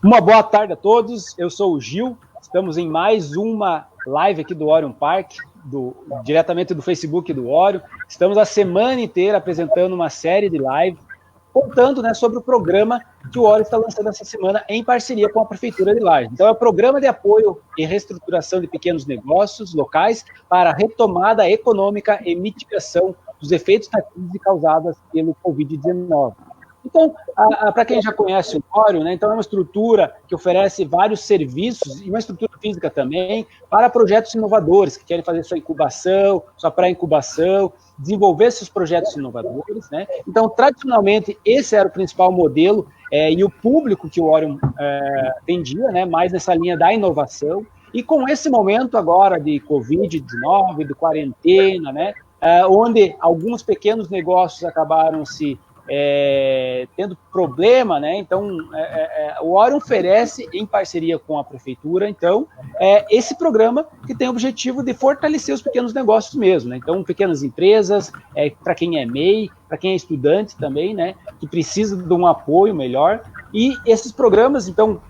Uma boa tarde a todos, eu sou o Gil, estamos em mais uma live aqui do Orion Park, diretamente do Facebook do Orion. Estamos a semana inteira apresentando uma série de lives, contando, né, sobre o programa que o Orion está lançando essa semana em parceria com a Prefeitura de Lages. Então, é o Programa de Apoio e Reestruturação de Pequenos Negócios Locais para a Retomada Econômica e Mitigação dos Efeitos da Crise causadas pelo Covid-19. Então, para quem já conhece o Orion, né, então é uma estrutura que oferece vários serviços, e uma estrutura física também, para projetos inovadores, que querem fazer sua incubação, sua pré-incubação, desenvolver seus projetos inovadores, né? Então, tradicionalmente, esse era o principal modelo, e o público que o Orion atendia, né, mais nessa linha da inovação, e com esse momento agora de Covid-19, de quarentena, né, onde alguns pequenos negócios acabaram se tendo problema, né? Então, o Orion oferece, em parceria com a Prefeitura, então, esse programa que tem o objetivo de fortalecer os pequenos negócios mesmo, né? Então, pequenas empresas, para quem é MEI, para quem é estudante também, né? Que precisa de um apoio melhor. E esses programas, então,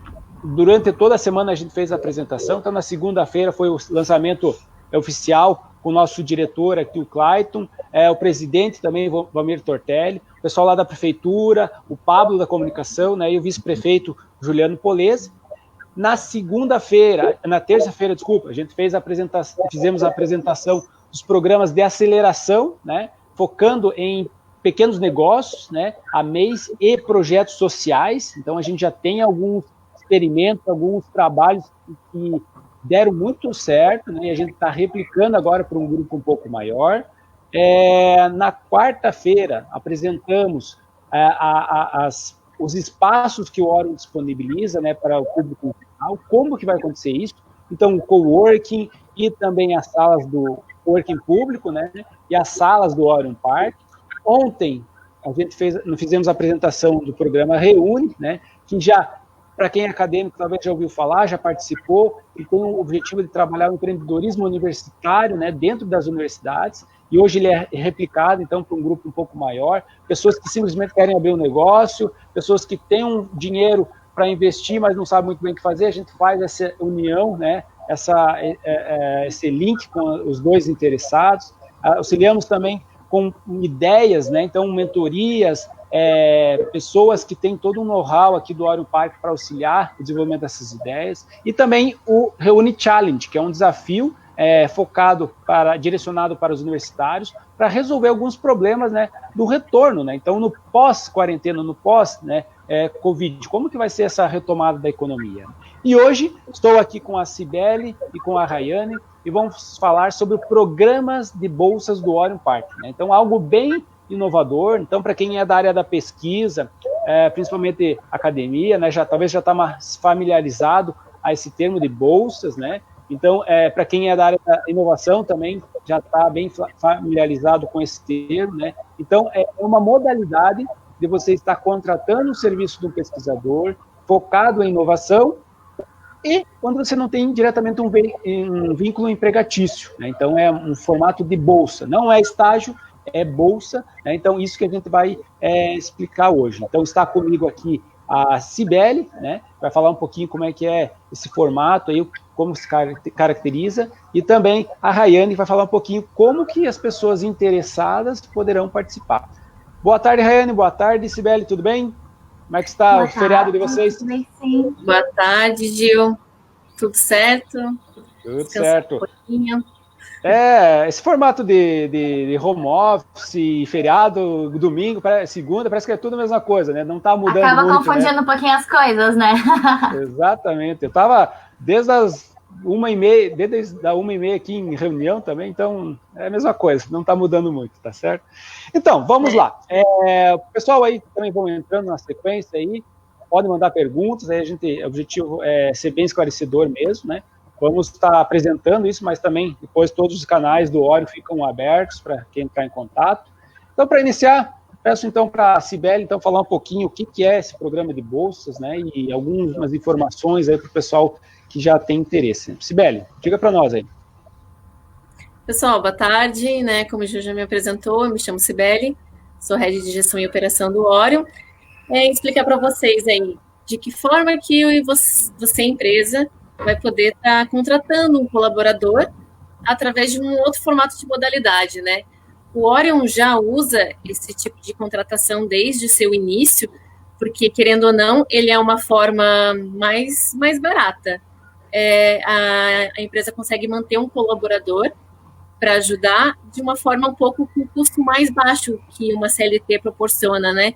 durante toda a semana a gente fez a apresentação, então, na segunda-feira foi o lançamento oficial com o nosso diretor aqui, o Clayton, o presidente também, Valmir Tortelli, o pessoal lá da Prefeitura, o Pablo da Comunicação, né, e o vice-prefeito Juliano Polese. Na terça-feira, a gente fizemos a apresentação dos programas de aceleração, né, focando em pequenos negócios, né, a MEIs e projetos sociais. Então, a gente já tem alguns experimentos, alguns trabalhos que deram muito certo, né, e a gente está replicando agora para um grupo um pouco maior. Na quarta-feira, apresentamos os espaços que o Orion disponibiliza, né, para o público em geral, como que vai acontecer isso. Então, o coworking e também as salas do coworking público, né, e as salas do Orion Park. Ontem, fizemos a apresentação do programa Reúne, né, que já, para quem é acadêmico, talvez já ouviu falar, já participou, e tem o objetivo de trabalhar o empreendedorismo universitário, né, dentro das universidades, e hoje ele é replicado, então, para um grupo um pouco maior, pessoas que simplesmente querem abrir um negócio, pessoas que têm um dinheiro para investir, mas não sabem muito bem o que fazer, a gente faz essa união, né, esse link com os dois interessados, auxiliamos também com ideias, né, então, mentorias, pessoas que têm todo um know-how aqui do Orion Park para auxiliar o desenvolvimento dessas ideias, e também o Reúne Challenge, que é um desafio direcionado para os universitários, para resolver alguns problemas, né, do retorno, né? Então, no pós-quarentena, no pós, né, Covid, como que vai ser essa retomada da economia? E hoje estou aqui com a Cibele e com a Rayane, e vamos falar sobre programas de bolsas do Orion Park, né? Então, algo bem inovador. Então, para quem é da área da pesquisa, principalmente academia, né, talvez já está mais familiarizado a esse termo de bolsas, né? Então, para quem é da área da inovação também já está bem familiarizado com esse termo, né? Então, é uma modalidade de você estar contratando o serviço de um pesquisador focado em inovação, e quando você não tem diretamente um vínculo empregatício, né? Então, é um formato de bolsa, não é estágio, é bolsa, né? Então, isso que a gente vai explicar hoje. Então, está comigo aqui a Cibele, né? Vai falar um pouquinho como é que é esse formato, aí, como se caracteriza, e também a Rayane vai falar um pouquinho como que as pessoas interessadas poderão participar. Boa tarde, Rayane, boa tarde, Cibele, tudo bem? Como é que está o feriado de vocês? Tudo bem, sim. Boa tarde, Gil. Tudo certo? Tudo certo. Esse formato de home office, feriado, domingo, segunda, parece que é tudo a mesma coisa, né? Não está mudando muito. Acaba confundindo um pouquinho as coisas, né? Exatamente. Eu estava desde as 1h30, desde a 1h30 aqui em reunião também, então é a mesma coisa, não está mudando muito, tá certo? Então, vamos lá. O pessoal aí também vão entrando na sequência aí, podem mandar perguntas, aí o objetivo é ser bem esclarecedor mesmo, né? Vamos estar apresentando isso, mas também depois todos os canais do Orion ficam abertos para quem entrar em contato. Então, para iniciar, peço então para a Cibele então, falar um pouquinho o que é esse programa de bolsas, né, e algumas informações aí para o pessoal que já tem interesse. Cibele, diga para nós aí. Pessoal, boa tarde, né? Como o Gil já me apresentou, eu me chamo Cibele, sou Head de Gestão e Operação do Orion. Explicar para vocês aí de que forma que você, empresa, vai poder estar contratando um colaborador através de um outro formato de modalidade, né? O Orion já usa esse tipo de contratação desde o seu início, porque, querendo ou não, ele é uma forma mais barata. A empresa consegue manter um colaborador para ajudar de uma forma um pouco com custo mais baixo que uma CLT proporciona, né?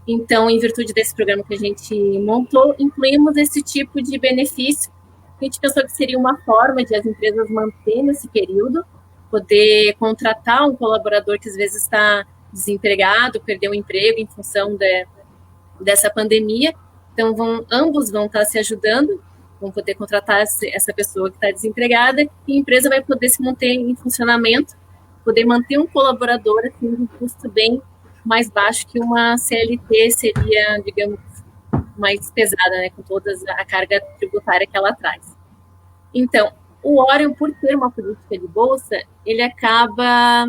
Então, em virtude desse programa que a gente montou, incluímos esse tipo de benefício. A gente pensou que seria uma forma de as empresas manter nesse período, poder contratar um colaborador que às vezes está desempregado, perdeu o emprego em função dessa pandemia. Então, ambos vão estar se ajudando, vão poder contratar essa pessoa que está desempregada, e a empresa vai poder se manter em funcionamento, poder manter um colaborador assim, um custo bem mais baixo que uma CLT seria, digamos, mais pesada, né, com toda a carga tributária que ela traz. Então, o Orion, por ter uma política de bolsa, ele acaba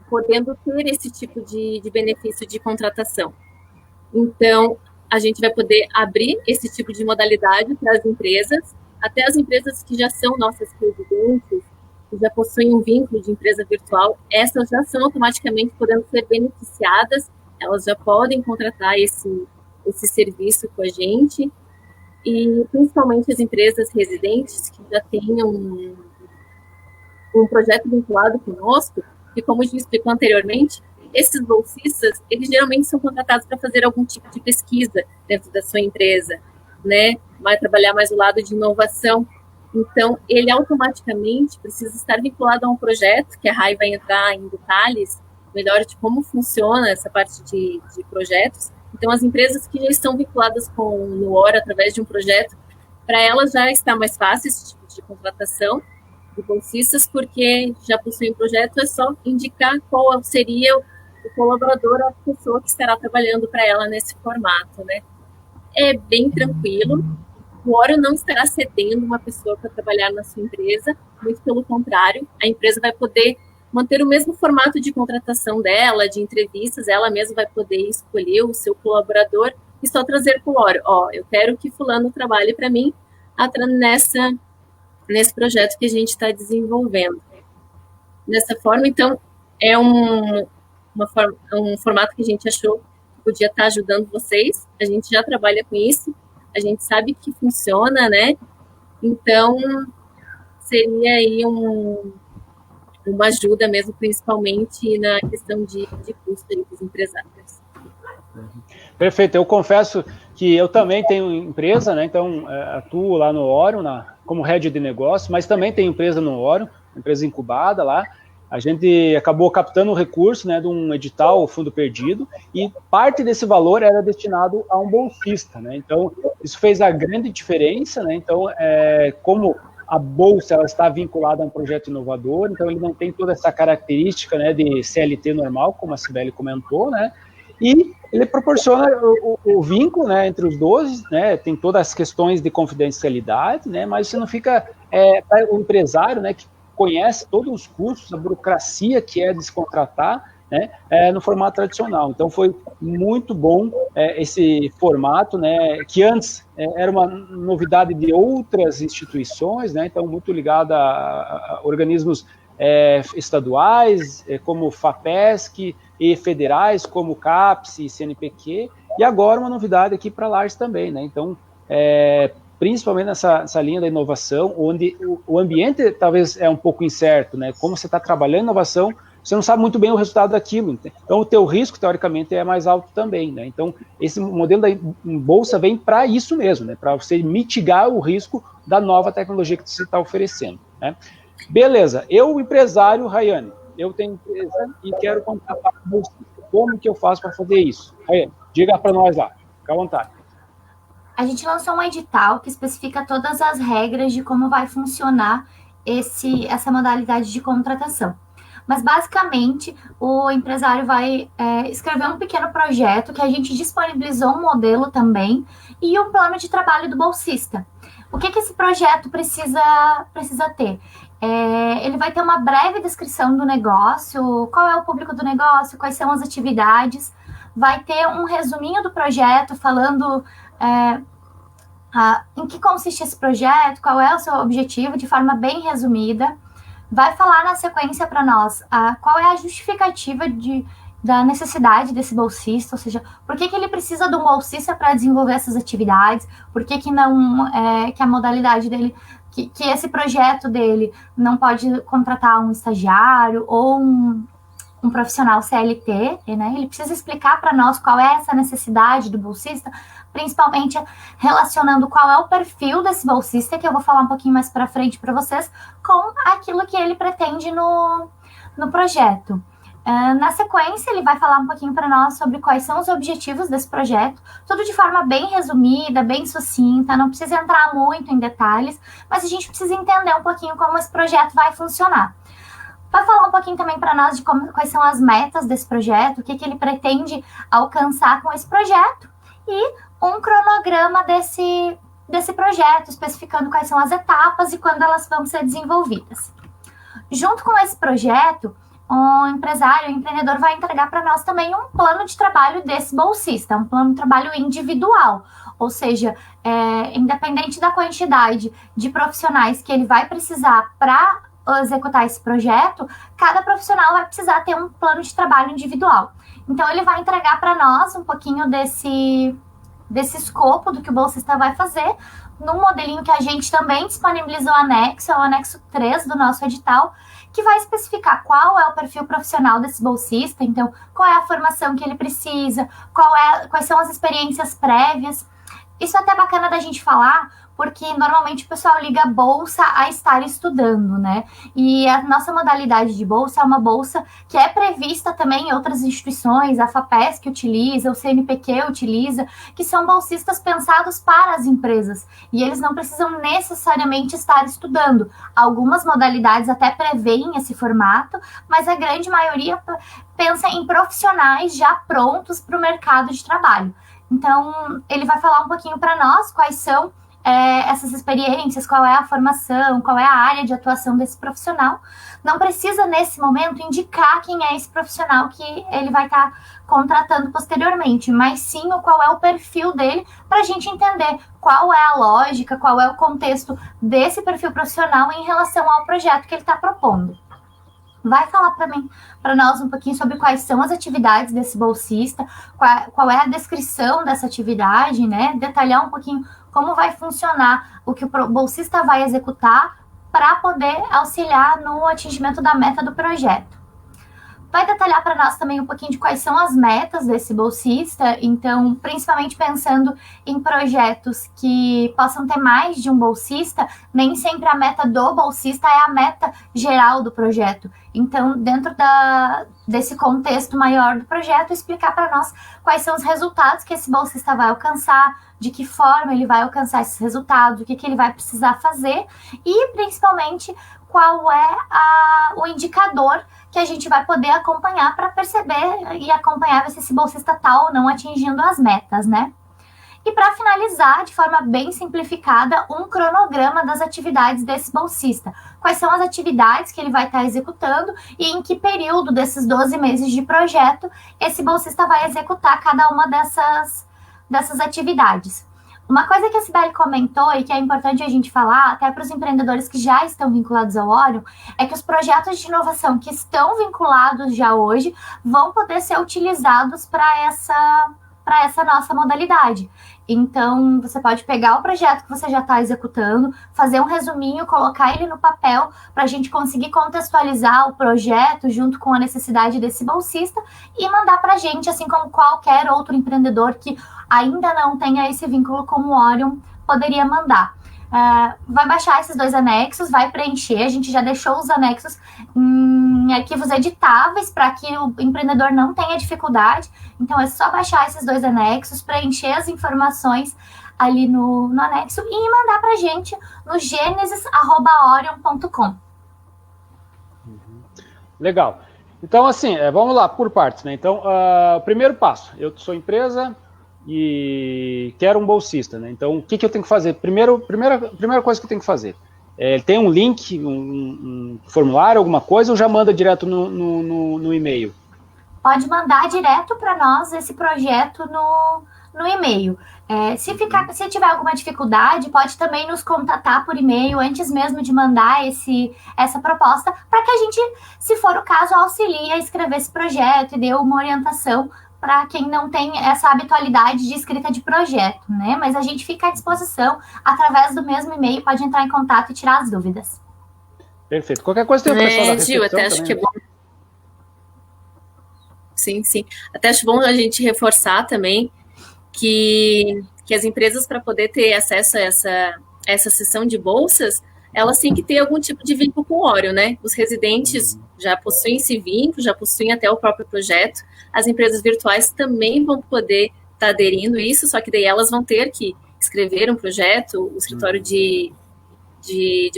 podendo ter esse tipo de benefício de contratação. Então, a gente vai poder abrir esse tipo de modalidade para as empresas, até as empresas que já são nossas residentes, que já possuem um vínculo de empresa virtual, essas já são automaticamente podendo ser beneficiadas, elas já podem contratar esse serviço com a gente, e principalmente as empresas residentes que já tenham um projeto vinculado conosco, e como a gente explicou anteriormente, esses bolsistas, eles geralmente são contratados para fazer algum tipo de pesquisa dentro da sua empresa, né? Vai trabalhar mais do lado de inovação. Então, ele automaticamente precisa estar vinculado a um projeto, que a Rai vai entrar em detalhes melhor de como funciona essa parte de projetos. Então, as empresas que já estão vinculadas no Orion através de um projeto, para elas já está mais fácil esse tipo de contratação de bolsistas, porque já possuem um projeto, é só indicar qual seria o colaborador, a pessoa que estará trabalhando para ela nesse formato, né? É bem tranquilo. O Orion não estará cedendo uma pessoa para trabalhar na sua empresa, muito pelo contrário, a empresa vai poder manter o mesmo formato de contratação dela, de entrevistas, ela mesma vai poder escolher o seu colaborador e só trazer para o Orion. Eu quero que fulano trabalhe para mim nesse projeto que a gente está desenvolvendo. Dessa forma, então, é um formato que a gente achou que podia estar ajudando vocês. A gente já trabalha com isso, a gente sabe que funciona, né? Então, seria aí uma ajuda mesmo, principalmente na questão de custo dos empresários. Perfeito. Eu confesso que eu também tenho empresa, né? Então, atuo lá no Orion como head de negócio, mas também tenho empresa no Orion, empresa incubada lá. A gente acabou captando o recurso, né, de um edital, o Fundo Perdido, e parte desse valor era destinado a um bolsista, né? Então, isso fez a grande diferença, né? Então, como a bolsa ela está vinculada a um projeto inovador, então ele não tem toda essa característica, né, de CLT normal, como a Cibele comentou, né? E ele proporciona o vínculo, né, entre os dois, né? Tem todas as questões de confidencialidade, né? Mas você não fica para o empresário, né, que conhece todos os custos, a burocracia que é descontratar, né, no formato tradicional. Então, foi muito bom esse formato, né, que antes era uma novidade de outras instituições, né, então, muito ligado a organismos estaduais, como FAPESC, e federais, como CAPES e CNPq, e agora uma novidade aqui para a Lars também, né, então, principalmente nessa linha da inovação, onde o ambiente talvez é um pouco incerto, né? Como você está trabalhando inovação, você não sabe muito bem o resultado daquilo. Então, o teu risco, teoricamente, é mais alto também, né? Então, esse modelo da bolsa vem para isso mesmo, né? Para você mitigar o risco da nova tecnologia que você está oferecendo, né? Beleza. Eu, empresário, Rayane, eu tenho empresa e quero contratar bolsa. Como que eu faço para fazer isso? Rayane, diga para nós lá. Fica à vontade. A gente lançou um edital que especifica todas as regras de como vai funcionar essa modalidade de contratação. Mas, basicamente, o empresário vai escrever um pequeno projeto que a gente disponibilizou um modelo também e um plano de trabalho do bolsista. O que esse projeto precisa ter? Ele vai ter uma breve descrição do negócio, qual é o público do negócio, quais são as atividades, vai ter um resuminho do projeto falando em que consiste esse projeto, qual é o seu objetivo, de forma bem resumida. Vai falar na sequência para nós qual é a justificativa da necessidade desse bolsista, ou seja, por que ele precisa de um bolsista para desenvolver essas atividades, por que não que a modalidade dele, que esse projeto dele não pode contratar um estagiário ou um profissional CLT, né? Ele precisa explicar para nós qual é essa necessidade do bolsista, principalmente relacionando qual é o perfil desse bolsista, que eu vou falar um pouquinho mais para frente para vocês, com aquilo que ele pretende no projeto. Na sequência, ele vai falar um pouquinho para nós sobre quais são os objetivos desse projeto, tudo de forma bem resumida, bem sucinta, não precisa entrar muito em detalhes, mas a gente precisa entender um pouquinho como esse projeto vai funcionar. Vai falar um pouquinho também para nós de quais são as metas desse projeto, o que ele pretende alcançar com esse projeto, e um cronograma desse projeto, especificando quais são as etapas e quando elas vão ser desenvolvidas. Junto com esse projeto, o empresário, o empreendedor vai entregar para nós também um plano de trabalho desse bolsista, um plano de trabalho individual, ou seja, independente da quantidade de profissionais que ele vai precisar para executar esse projeto, cada profissional vai precisar ter um plano de trabalho individual. Então, ele vai entregar para nós um pouquinho desse escopo do que o bolsista vai fazer, num modelinho que a gente também disponibilizou anexo, é o anexo 3 do nosso edital, que vai especificar qual é o perfil profissional desse bolsista, então, qual é a formação que ele precisa, quais são as experiências prévias. Isso é até bacana da gente falar, porque normalmente o pessoal liga a bolsa a estar estudando, né? E a nossa modalidade de bolsa é uma bolsa que é prevista também em outras instituições, a FAPESC utiliza, o CNPq utiliza, que são bolsistas pensados para as empresas. E eles não precisam necessariamente estar estudando. Algumas modalidades até prevêem esse formato, mas a grande maioria pensa em profissionais já prontos para o mercado de trabalho. Então, ele vai falar um pouquinho para nós quais são essas experiências, qual é a formação, qual é a área de atuação desse profissional. Não precisa, nesse momento, indicar quem é esse profissional que ele vai estar contratando posteriormente, mas sim qual é o perfil dele, para a gente entender qual é a lógica, qual é o contexto desse perfil profissional em relação ao projeto que ele está propondo. Vai falar para nós um pouquinho sobre quais são as atividades desse bolsista, qual é a descrição dessa atividade, né? Detalhar um pouquinho como vai funcionar o que o bolsista vai executar para poder auxiliar no atingimento da meta do projeto. Vai detalhar para nós também um pouquinho de quais são as metas desse bolsista, então, principalmente pensando em projetos que possam ter mais de um bolsista, nem sempre a meta do bolsista é a meta geral do projeto. Então, dentro desse contexto maior do projeto, explicar para nós quais são os resultados que esse bolsista vai alcançar, de que forma ele vai alcançar esses resultados, o que ele vai precisar fazer e, principalmente, qual é o indicador que a gente vai poder acompanhar para perceber e acompanhar se esse bolsista está ou não atingindo as metas, né? E para finalizar, de forma bem simplificada, um cronograma das atividades desse bolsista. Quais são as atividades que ele vai estar executando e em que período desses 12 meses de projeto esse bolsista vai executar cada uma dessas atividades. Uma coisa que a Cibele comentou e que é importante a gente falar, até para os empreendedores que já estão vinculados ao Orion, é que os projetos de inovação que estão vinculados já hoje vão poder ser utilizados para essa nossa modalidade. Então, você pode pegar o projeto que você já está executando, fazer um resuminho, colocar ele no papel para a gente conseguir contextualizar o projeto junto com a necessidade desse bolsista e mandar para a gente, assim como qualquer outro empreendedor que ainda não tenha esse vínculo com o Orion poderia mandar. Vai baixar esses 2 anexos, vai preencher, a gente já deixou os anexos em arquivos editáveis para que o empreendedor não tenha dificuldade, então é só baixar esses 2 anexos, preencher as informações ali no anexo e mandar para a gente no genesis@orion.com. Legal. Então, assim, vamos lá, por partes, né? Então, primeiro passo, eu sou empresa e quero um bolsista, né? Então, o que eu tenho que fazer? Primeira coisa que eu tenho que fazer, tem um link, um formulário, alguma coisa, ou já manda direto no e-mail? Pode mandar direto para nós esse projeto no e-mail. Se tiver alguma dificuldade, pode também nos contatar por e-mail antes mesmo de mandar essa proposta, para que a gente, se for o caso, auxilie a escrever esse projeto e dê uma orientação para quem não tem essa habitualidade de escrita de projeto, né? Mas a gente fica à disposição, através do mesmo e-mail, pode entrar em contato e tirar as dúvidas. Perfeito. Qualquer coisa tem o pessoal da recepção. Gil, até acho que é bom. Sim. Até acho bom a gente reforçar também que as empresas, para poder ter acesso a essa sessão de bolsas, elas têm que ter algum tipo de vínculo com o Orion, né? Os residentes já possuem esse vínculo, já possuem até o próprio projeto. As empresas virtuais também vão poder estar aderindo a isso, só que daí elas vão ter que escrever um projeto, o escritório de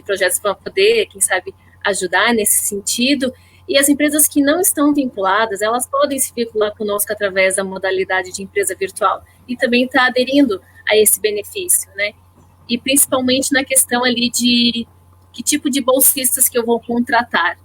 projetos vão poder, quem sabe, ajudar nesse sentido. E as empresas que não estão vinculadas, elas podem se vincular conosco através da modalidade de empresa virtual e também estar aderindo a esse benefício, né? E principalmente na questão ali de que tipo de bolsistas que eu vou contratar.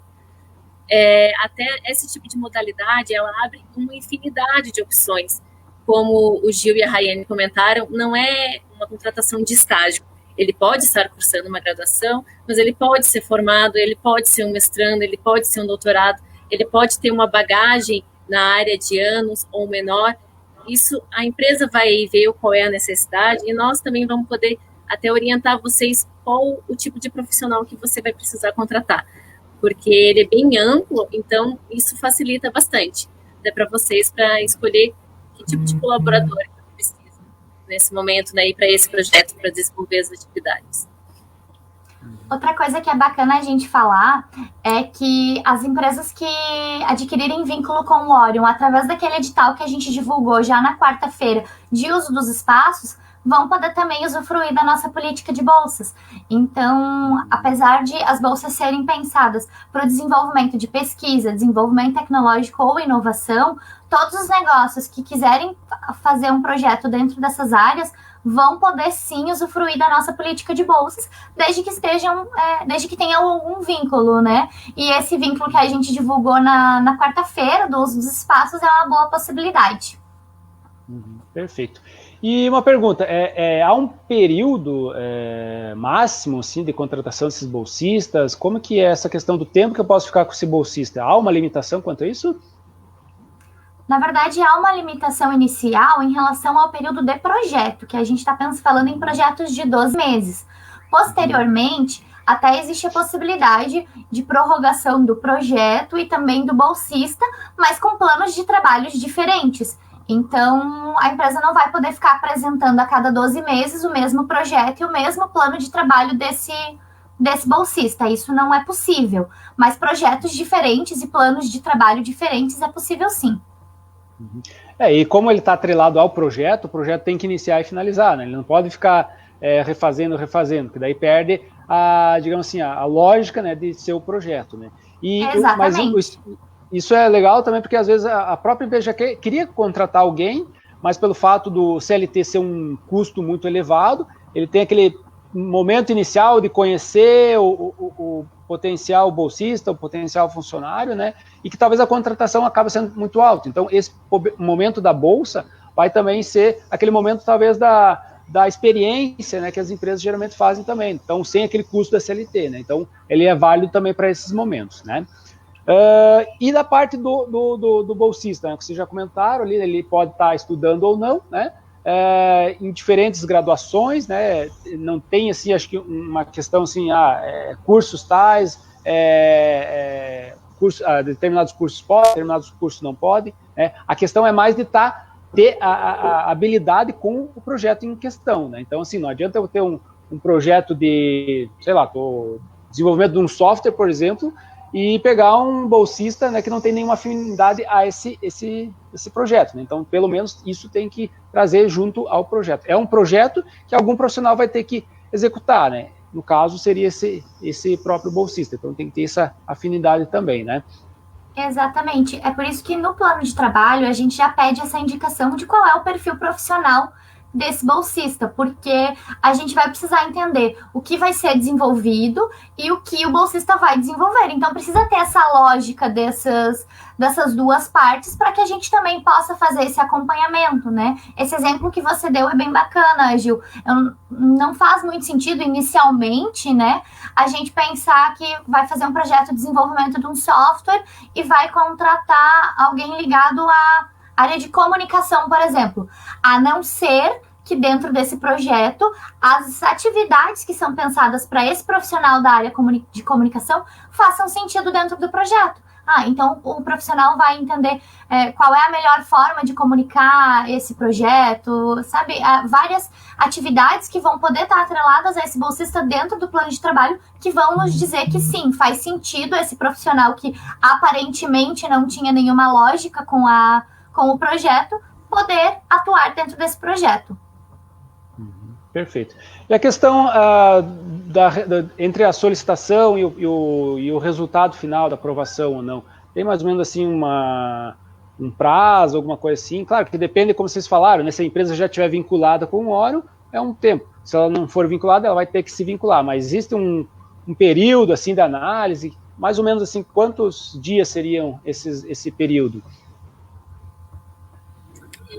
Até esse tipo de modalidade, ela abre uma infinidade de opções. Como o Gil e a Rayane comentaram, não é uma contratação de estágio. Ele pode estar cursando uma graduação, mas ele pode ser formado, ele pode ser um mestrando, ele pode ser um doutorado, ele pode ter uma bagagem na área de anos ou menor. Isso, a empresa vai ver qual é a necessidade e nós também vamos poder até orientar vocês qual o tipo de profissional que você vai precisar contratar, porque ele é bem amplo, então isso facilita bastante. Dá para vocês para escolher que tipo de colaborador que precisam nesse momento, né, e para esse projeto, para desenvolver as atividades. Outra coisa que é bacana a gente falar é que as empresas que adquirirem vínculo com o Orion, através daquele edital que a gente divulgou já na quarta-feira de uso dos espaços, vão poder também usufruir da nossa política de bolsas. Então, apesar de as bolsas serem pensadas para o desenvolvimento de pesquisa, desenvolvimento tecnológico ou inovação, todos os negócios que quiserem fazer um projeto dentro dessas áreas vão poder sim usufruir da nossa política de bolsas, desde que tenham algum vínculo, né? E esse vínculo que a gente divulgou na quarta-feira do uso dos espaços é uma boa possibilidade. Perfeito. E uma pergunta, há um período máximo assim, de contratação desses bolsistas? Como que é essa questão do tempo que eu posso ficar com esse bolsista? Há uma limitação quanto a isso? Na verdade, há uma limitação inicial em relação ao período de projeto, que a gente está falando em projetos de 12 meses. Posteriormente, até existe a possibilidade de prorrogação do projeto e também do bolsista, mas com planos de trabalhos diferentes. Então, a empresa não vai poder ficar apresentando a cada 12 meses o mesmo projeto e o mesmo plano de trabalho desse bolsista. Isso não é possível. Mas projetos diferentes e planos de trabalho diferentes é possível sim. E como ele está atrelado ao projeto, o projeto tem que iniciar e finalizar, né? Ele não pode ficar refazendo, porque daí perde digamos assim, a lógica, né, de ser o projeto, né? Exatamente. Mas isso é legal também, porque às vezes a própria empresa já queria contratar alguém, mas pelo fato do CLT ser um custo muito elevado, ele tem aquele momento inicial de conhecer o potencial bolsista, o potencial funcionário, né? E que talvez a contratação acabe sendo muito alta. Então, esse momento da bolsa vai também ser aquele momento, talvez, da experiência, né, que as empresas geralmente fazem também. Então, sem aquele custo da CLT, né? Então, ele é válido também para esses momentos, né? E da parte do bolsista, né, que vocês já comentaram ali, ele pode estar estudando ou não, né? Em diferentes graduações, né? Não tem assim, acho que uma questão assim, cursos tais, determinados cursos podem, determinados cursos não podem, né? A questão é mais de ter a habilidade com o projeto em questão, né? Então, assim, não adianta eu ter um projeto de, sei lá, desenvolvimento de um software, por exemplo, e pegar um bolsista, né, que não tem nenhuma afinidade a esse projeto, né? Então, pelo menos, isso tem que trazer junto ao projeto. É um projeto que algum profissional vai ter que executar, né? No caso, seria esse próprio bolsista. Então, tem que ter essa afinidade também, né? Exatamente. É por isso que no plano de trabalho a gente já pede essa indicação de qual é o perfil profissional desse bolsista, porque a gente vai precisar entender o que vai ser desenvolvido e o que o bolsista vai desenvolver. Então, precisa ter essa lógica dessas duas partes para que a gente também possa fazer esse acompanhamento, né? Esse exemplo que você deu é bem bacana, Gil. Não faz muito sentido, inicialmente, né, a gente pensar que vai fazer um projeto de desenvolvimento de um software e vai contratar alguém ligado à área de comunicação, por exemplo, a não ser que dentro desse projeto as atividades que são pensadas para esse profissional da área de comunicação façam sentido dentro do projeto. Então o profissional vai entender qual é a melhor forma de comunicar esse projeto, sabe? Várias atividades que vão poder estar atreladas a esse bolsista dentro do plano de trabalho, que vão nos dizer que sim, faz sentido esse profissional que aparentemente não tinha nenhuma lógica com o projeto, poder atuar dentro desse projeto. Perfeito. E a questão entre a solicitação e o resultado final da aprovação ou não, tem mais ou menos assim um prazo, alguma coisa assim? Claro que depende, como vocês falaram, né? Se a empresa já estiver vinculada com o Orion, é um tempo. Se ela não for vinculada, ela vai ter que se vincular. Mas existe um período assim de análise, mais ou menos assim, quantos dias seriam esse período?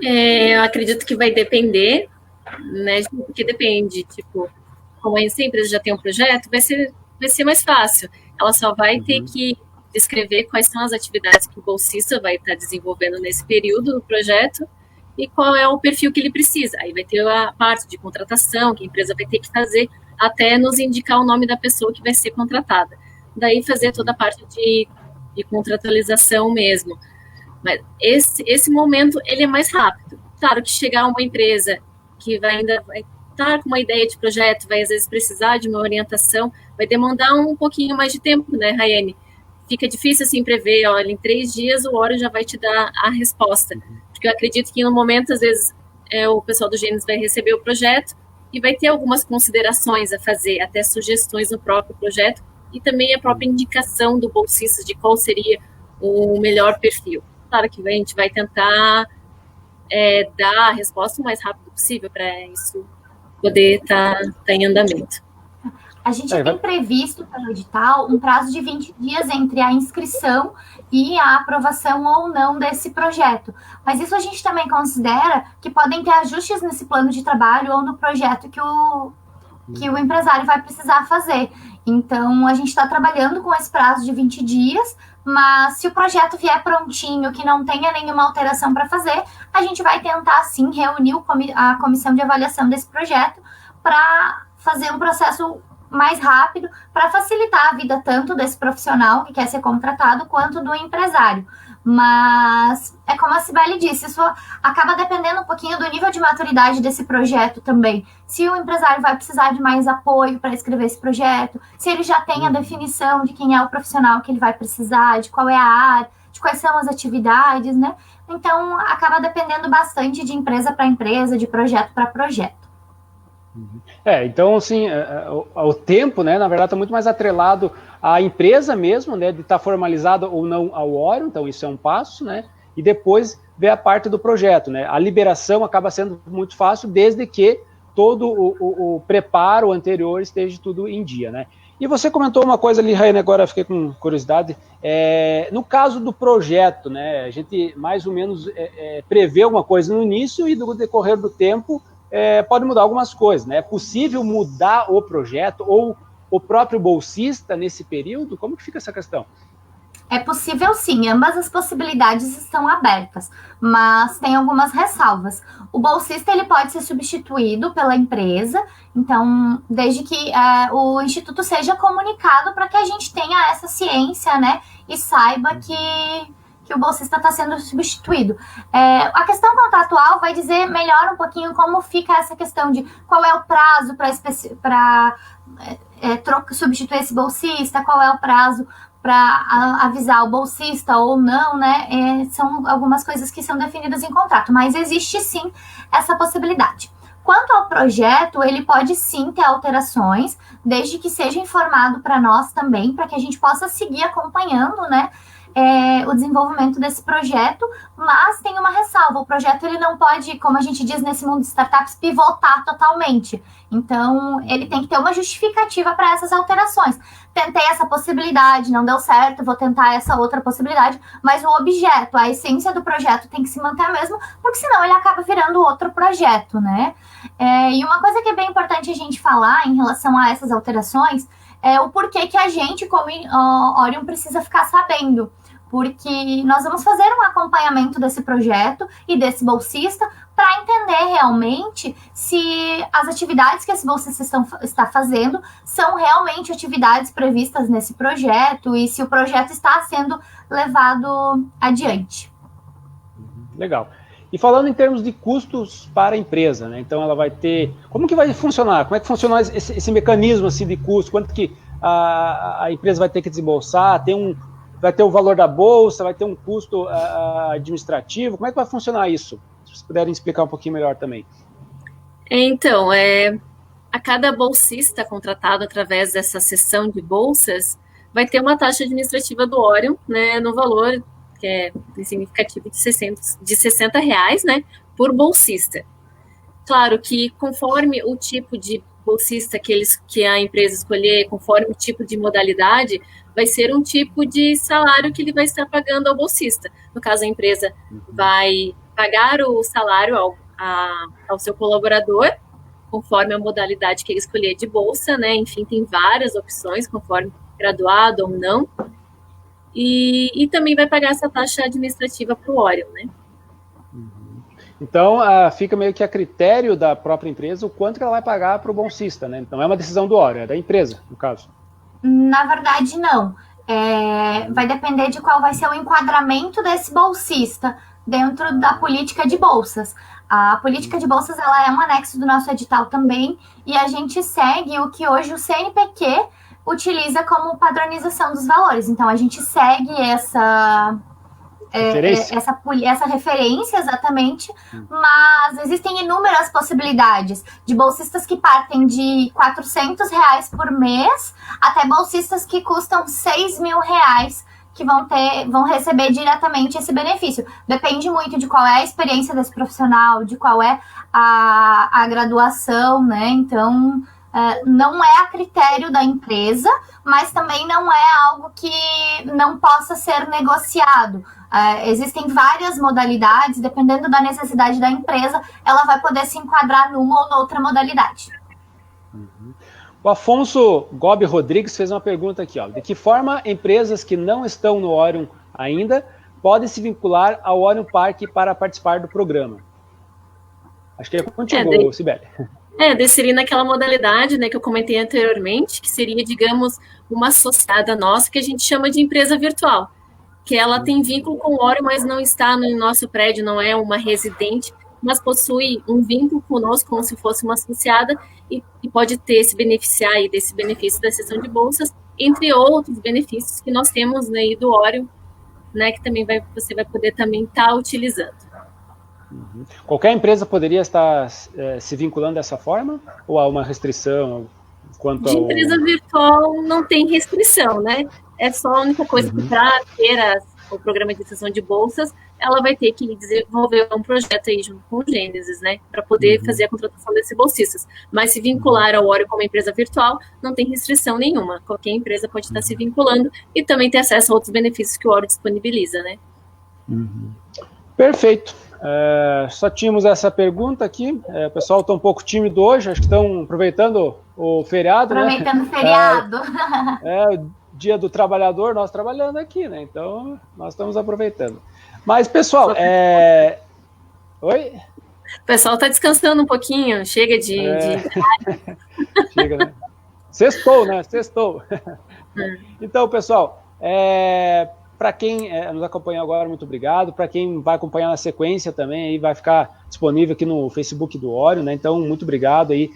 Eu acredito que vai depender, né? Porque depende, tipo, como essa empresa já tem um projeto, vai ser mais fácil. Ela só vai ter que descrever quais são as atividades que o bolsista vai estar desenvolvendo nesse período do projeto e qual é o perfil que ele precisa. Aí vai ter a parte de contratação que a empresa vai ter que fazer até nos indicar o nome da pessoa que vai ser contratada. Daí fazer toda a parte de contratualização mesmo. Mas esse momento, ele é mais rápido. Claro que chegar uma empresa que ainda vai estar com uma ideia de projeto, vai às vezes precisar de uma orientação, vai demandar um pouquinho mais de tempo, né, Raiane? Fica difícil assim prever, olha, em 3 dias o Orion já vai te dar a resposta. Porque eu acredito que no momento, às vezes, o pessoal do Gênesis vai receber o projeto e vai ter algumas considerações a fazer, até sugestões no próprio projeto e também a própria indicação do bolsista de qual seria o melhor perfil. Claro que a gente vai tentar dar a resposta o mais rápido possível para isso poder estar em andamento. A gente tem previsto pelo edital um prazo de 20 dias entre a inscrição e a aprovação ou não desse projeto. Mas isso a gente também considera que podem ter ajustes nesse plano de trabalho ou no projeto que o empresário vai precisar fazer. Então, a gente está trabalhando com esse prazo de 20 dias, mas se o projeto vier prontinho, que não tenha nenhuma alteração para fazer, a gente vai tentar, sim, reunir a comissão de avaliação desse projeto para fazer um processo mais rápido, para facilitar a vida tanto desse profissional que quer ser contratado, quanto do empresário. Mas, é como a Cibele disse, isso acaba dependendo um pouquinho do nível de maturidade desse projeto também. Se o empresário vai precisar de mais apoio para escrever esse projeto, se ele já tem a definição de quem é o profissional que ele vai precisar, de qual é a área, de quais são as atividades, né? Então, acaba dependendo bastante de empresa para empresa, de projeto para projeto. Então, assim, o tempo, né, na verdade, está muito mais atrelado à empresa mesmo, né, de estar formalizada ou não ao Orion, então isso é um passo, né, e depois ver a parte do projeto, né, a liberação acaba sendo muito fácil desde que todo o preparo anterior esteja tudo em dia, né. E você comentou uma coisa ali, Raiane, agora fiquei com curiosidade, no caso do projeto, né, a gente mais ou menos prevê uma coisa no início e no decorrer do tempo pode mudar algumas coisas, né? É possível mudar o projeto ou o próprio bolsista nesse período? Como que fica essa questão? É possível sim, ambas as possibilidades estão abertas, mas tem algumas ressalvas. O bolsista ele pode ser substituído pela empresa, então, desde que o Instituto seja comunicado para que a gente tenha essa ciência, né? E saiba que o bolsista está sendo substituído. A questão contratual vai dizer melhor um pouquinho como fica essa questão de qual é o prazo para substituir esse bolsista, qual é o prazo para avisar o bolsista ou não, né? São algumas coisas que são definidas em contrato, mas existe sim essa possibilidade. Quanto ao projeto, ele pode sim ter alterações, desde que seja informado para nós também, para que a gente possa seguir acompanhando, né? o desenvolvimento desse projeto, mas tem uma ressalva, o projeto ele não pode, como a gente diz nesse mundo de startups, pivotar totalmente. Então, ele tem que ter uma justificativa para essas alterações. Tentei essa possibilidade, não deu certo, vou tentar essa outra possibilidade, mas o objeto, a essência do projeto tem que se manter a mesma, porque senão ele acaba virando outro projeto, né? E uma coisa que é bem importante a gente falar em relação a essas alterações é o porquê que a gente, como Orion, precisa ficar sabendo. Porque nós vamos fazer um acompanhamento desse projeto e desse bolsista para entender realmente se as atividades que esse bolsista está fazendo são realmente atividades previstas nesse projeto e se o projeto está sendo levado adiante. Legal. E falando em termos de custos para a empresa, né? Então ela vai ter... Como que vai funcionar? Como é que funciona esse mecanismo assim, de custo? Quanto que a empresa vai ter que desembolsar? Vai ter o valor da bolsa? Vai ter um custo administrativo? Como é que vai funcionar isso? Se vocês puderem explicar um pouquinho melhor também. Então, a cada bolsista contratado através dessa sessão de bolsas vai ter uma taxa administrativa do Orion, né, no valor que é significativo de R$60, né, por bolsista. Claro que conforme o tipo de bolsista que a empresa escolher, conforme o tipo de modalidade, vai ser um tipo de salário que ele vai estar pagando ao bolsista. No caso, a empresa vai pagar o salário ao seu colaborador, conforme a modalidade que ele escolher de bolsa, né? Enfim, tem várias opções, conforme graduado ou não. E também vai pagar essa taxa administrativa para o Orion, né? Então, fica meio que a critério da própria empresa o quanto que ela vai pagar para o bolsista, né? Então, é uma decisão do Orion, é da empresa, no caso. Na verdade, não. Vai depender de qual vai ser o enquadramento desse bolsista dentro da política de bolsas. A política de bolsas ela é um anexo do nosso edital também, e a gente segue o que hoje o CNPq utiliza como padronização dos valores. Então, a gente segue essa referência exatamente, mas existem inúmeras possibilidades de bolsistas que partem de R$400 por mês até bolsistas que custam R$6.000 que vão receber diretamente esse benefício. Depende muito de qual é a experiência desse profissional, de qual é a graduação, né? Então, não é a critério da empresa, mas também não é algo que não possa ser negociado. Existem várias modalidades, dependendo da necessidade da empresa, ela vai poder se enquadrar numa ou noutra modalidade. O Afonso Gobi Rodrigues fez uma pergunta aqui, ó. De que forma empresas que não estão no Orion ainda podem se vincular ao Orion Park para participar do programa? Acho que é contigo, Sibeli. Seria naquela modalidade, né, que eu comentei anteriormente, que seria, digamos, uma associada nossa, que a gente chama de empresa virtual, que ela tem vínculo com o Orion, mas não está no nosso prédio, não é uma residente, mas possui um vínculo conosco, como se fosse uma associada, e pode se beneficiar aí desse benefício da sessão de bolsas, entre outros benefícios que nós temos, né, do Orion, né, que também você vai poder também estar utilizando. Qualquer empresa poderia estar se vinculando dessa forma? Ou há uma restrição quanto de empresa virtual não tem restrição, né? É só a única coisa que para ter o programa de sessão de bolsas, ela vai ter que desenvolver um projeto aí junto com o Gênesis, né? Para poder fazer a contratação desses bolsistas. Mas se vincular ao Orion como empresa virtual, não tem restrição nenhuma. Qualquer empresa pode estar se vinculando e também ter acesso a outros benefícios que o Orion disponibiliza, né? Perfeito. Só tínhamos essa pergunta aqui. O pessoal está um pouco tímido hoje, acho que estão aproveitando o feriado, Aproveitando o feriado. Dia do trabalhador, nós trabalhando aqui, né? Então, nós estamos aproveitando. Mas, pessoal, Oi? O pessoal está descansando um pouquinho, chega de... Chega, né? Sextou, né? Sextou. Então, pessoal, para quem nos acompanha agora, muito obrigado. Para quem vai acompanhar na sequência também, aí vai ficar disponível aqui no Facebook do Orion, né? Então, muito obrigado aí.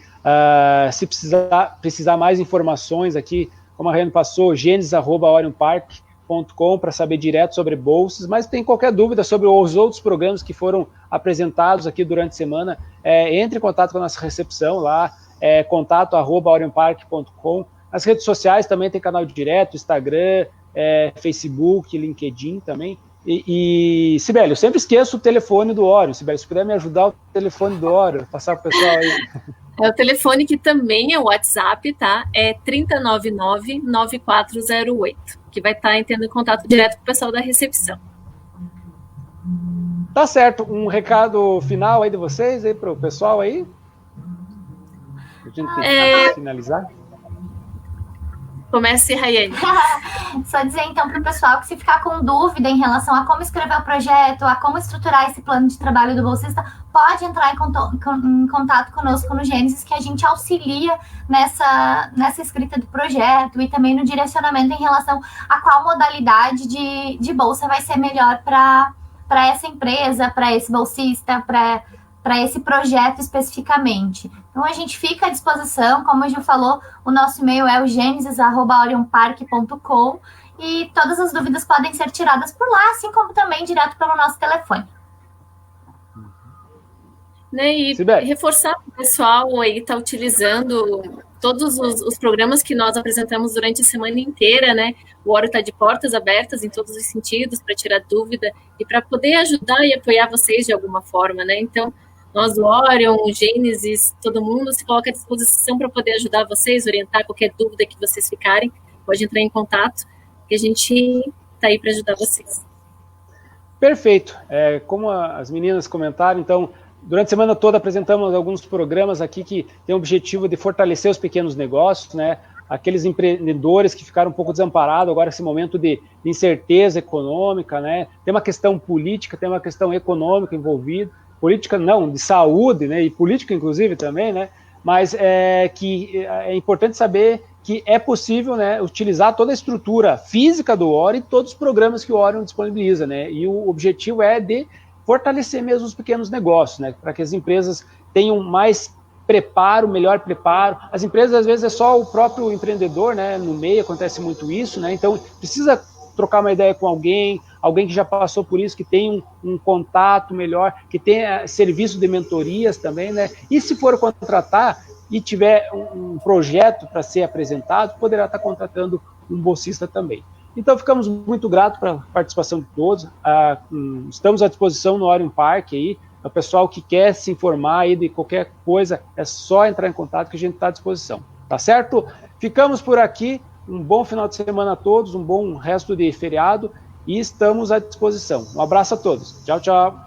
Se precisar mais informações aqui, como a Raiane passou, genesis@orionpark.com para saber direto sobre bolsas, mas tem qualquer dúvida sobre os outros programas que foram apresentados aqui durante a semana, entre em contato com a nossa recepção lá, contato@orionpark.com. Nas redes sociais também tem canal direto, Instagram, Facebook, LinkedIn também. E Sibeli, eu sempre esqueço o telefone do Orion. Sibeli, se puder me ajudar, o telefone do Orion, passar para o pessoal aí. É o telefone que também é o WhatsApp, tá? É 3099-9408, que vai estar entrando em contato direto com o pessoal da recepção. Tá certo. Um recado final aí de vocês, aí para o pessoal aí? A gente tem que finalizar. Comece, Rayane. Só dizer, então, para o pessoal que se ficar com dúvida em relação a como escrever o projeto, a como estruturar esse plano de trabalho do bolsista, pode entrar em contato conosco no Gênesis, que a gente auxilia nessa escrita do projeto e também no direcionamento em relação a qual modalidade de bolsa vai ser melhor para essa empresa, para esse bolsista, para esse projeto especificamente. Então, a gente fica à disposição, como a Gil falou, o nosso e-mail é o genesis@orionpark.com e todas as dúvidas podem ser tiradas por lá, assim como também direto pelo nosso telefone. Né, e reforçar para o pessoal aí está utilizando todos os programas que nós apresentamos durante a semana inteira, né? O Orion está de portas abertas em todos os sentidos para tirar dúvida e para poder ajudar e apoiar vocês de alguma forma, né? Então, nós do Orion, o Gênesis, todo mundo se coloca à disposição para poder ajudar vocês, orientar qualquer dúvida que vocês ficarem, pode entrar em contato, que a gente está aí para ajudar vocês. Perfeito. Como as meninas comentaram, então, durante a semana toda apresentamos alguns programas aqui que têm o objetivo de fortalecer os pequenos negócios, né? Aqueles empreendedores que ficaram um pouco desamparados agora nesse momento de incerteza econômica, né? Tem uma questão política, tem uma questão econômica envolvida, política não, de saúde, né? E política inclusive também, né? Mas que é importante saber que é possível, né, utilizar toda a estrutura física do Orion e todos os programas que o Orion disponibiliza, né? E o objetivo é de fortalecer mesmo os pequenos negócios, né, para que as empresas tenham mais preparo, melhor preparo. As empresas, às vezes, é só o próprio empreendedor, né, no meio acontece muito isso, né, então precisa trocar uma ideia com alguém que já passou por isso, que tem um contato melhor, que tenha serviço de mentorias também, né, e se for contratar e tiver um projeto para ser apresentado, poderá estar contratando um bolsista também. Então, ficamos muito gratos pela participação de todos. Estamos à disposição no Orion Park aí. O pessoal que quer se informar aí de qualquer coisa, é só entrar em contato que a gente está à disposição. Tá certo? Ficamos por aqui. Um bom final de semana a todos, um bom resto de feriado e estamos à disposição. Um abraço a todos. Tchau, tchau.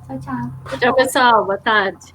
Tchau, tchau. Tchau, pessoal. Boa tarde.